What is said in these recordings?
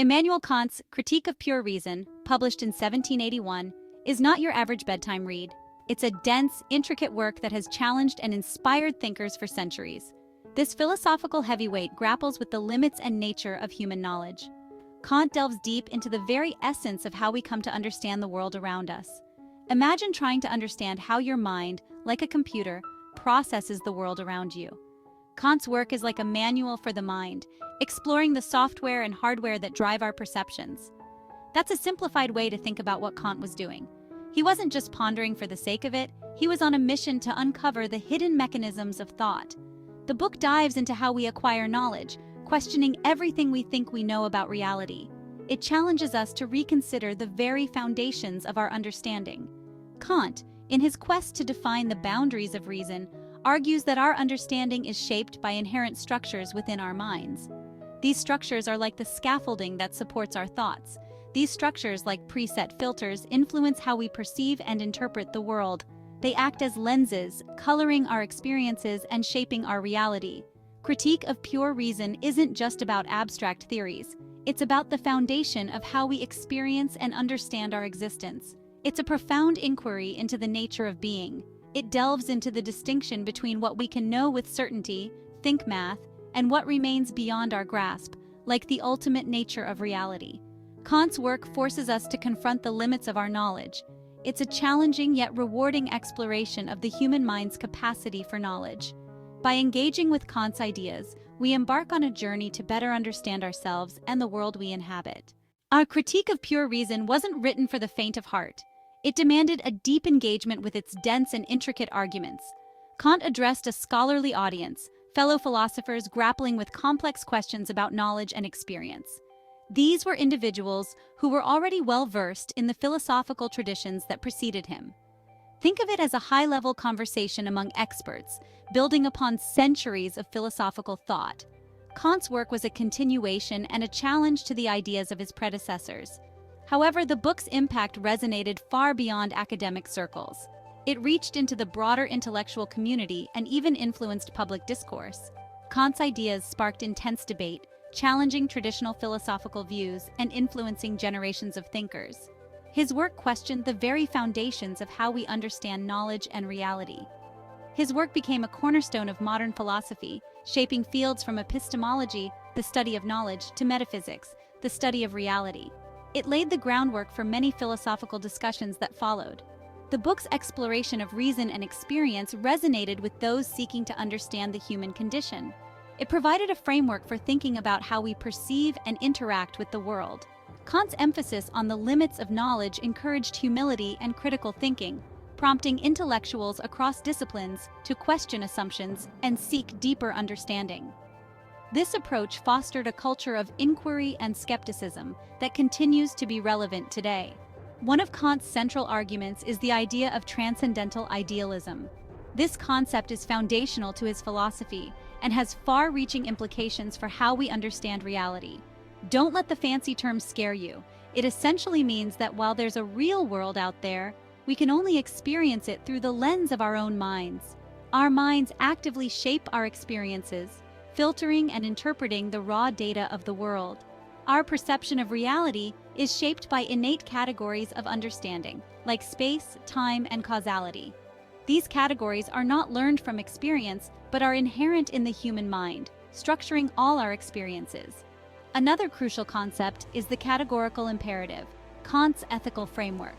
Immanuel Kant's Critique of Pure Reason, published in 1781, is not your average bedtime read. It's a dense, intricate work that has challenged and inspired thinkers for centuries. This philosophical heavyweight grapples with the limits and nature of human knowledge. Kant delves deep into the very essence of how we come to understand the world around us. Imagine trying to understand how your mind, like a computer, processes the world around you. Kant's work is like a manual for the mind, exploring the software and hardware that drive our perceptions. That's a simplified way to think about what Kant was doing. He wasn't just pondering for the sake of it, he was on a mission to uncover the hidden mechanisms of thought. The book dives into how we acquire knowledge, questioning everything we think we know about reality. It challenges us to reconsider the very foundations of our understanding. Kant, in his quest to define the boundaries of reason, argues that our understanding is shaped by inherent structures within our minds. These structures are like the scaffolding that supports our thoughts. These structures, like preset filters, influence how we perceive and interpret the world. They act as lenses, coloring our experiences and shaping our reality. Critique of Pure Reason isn't just about abstract theories. It's about the foundation of how we experience and understand our existence. It's a profound inquiry into the nature of being. It delves into the distinction between what we can know with certainty, think math, and what remains beyond our grasp, like the ultimate nature of reality. Kant's work forces us to confront the limits of our knowledge. It's a challenging yet rewarding exploration of the human mind's capacity for knowledge. By engaging with Kant's ideas, we embark on a journey to better understand ourselves and the world we inhabit. Our Critique of Pure Reason wasn't written for the faint of heart. It demanded a deep engagement with its dense and intricate arguments. Kant addressed a scholarly audience, fellow philosophers grappling with complex questions about knowledge and experience. These were individuals who were already well-versed in the philosophical traditions that preceded him. Think of it as a high-level conversation among experts, building upon centuries of philosophical thought. Kant's work was a continuation and a challenge to the ideas of his predecessors. However, the book's impact resonated far beyond academic circles. It reached into the broader intellectual community and even influenced public discourse. Kant's ideas sparked intense debate, challenging traditional philosophical views and influencing generations of thinkers. His work questioned the very foundations of how we understand knowledge and reality. His work became a cornerstone of modern philosophy, shaping fields from epistemology, the study of knowledge, to metaphysics, the study of reality. It laid the groundwork for many philosophical discussions that followed. The book's exploration of reason and experience resonated with those seeking to understand the human condition. It provided a framework for thinking about how we perceive and interact with the world. Kant's emphasis on the limits of knowledge encouraged humility and critical thinking, prompting intellectuals across disciplines to question assumptions and seek deeper understanding. This approach fostered a culture of inquiry and skepticism that continues to be relevant today. One of Kant's central arguments is the idea of transcendental idealism. This concept is foundational to his philosophy and has far-reaching implications for how we understand reality. Don't let the fancy term scare you. It essentially means that while there's a real world out there, we can only experience it through the lens of our own minds. Our minds actively shape our experiences, filtering and interpreting the raw data of the world. Our perception of reality is shaped by innate categories of understanding, like space, time, and causality. These categories are not learned from experience, but are inherent in the human mind, structuring all our experiences. Another crucial concept is the categorical imperative, Kant's ethical framework.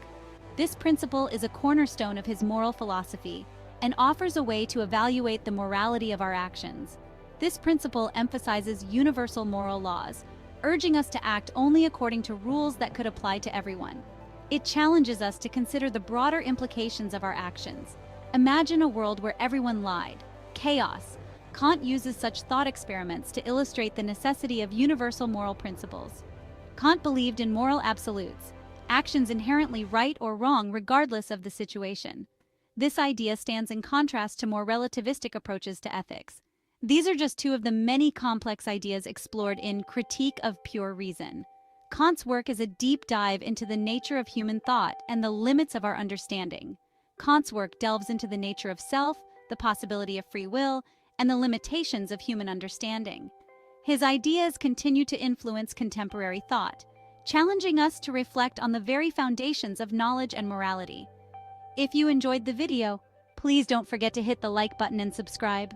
This principle is a cornerstone of his moral philosophy and offers a way to evaluate the morality of our actions. This principle emphasizes universal moral laws, urging us to act only according to rules that could apply to everyone. It challenges us to consider the broader implications of our actions. Imagine a world where everyone lied. Chaos. Kant uses such thought experiments to illustrate the necessity of universal moral principles. Kant believed in moral absolutes, actions inherently right or wrong regardless of the situation. This idea stands in contrast to more relativistic approaches to ethics. These are just two of the many complex ideas explored in Critique of Pure Reason. Kant's work is a deep dive into the nature of human thought and the limits of our understanding. Kant's work delves into the nature of self, the possibility of free will, and the limitations of human understanding. His ideas continue to influence contemporary thought, challenging us to reflect on the very foundations of knowledge and morality. If you enjoyed the video, please don't forget to hit the like button and subscribe.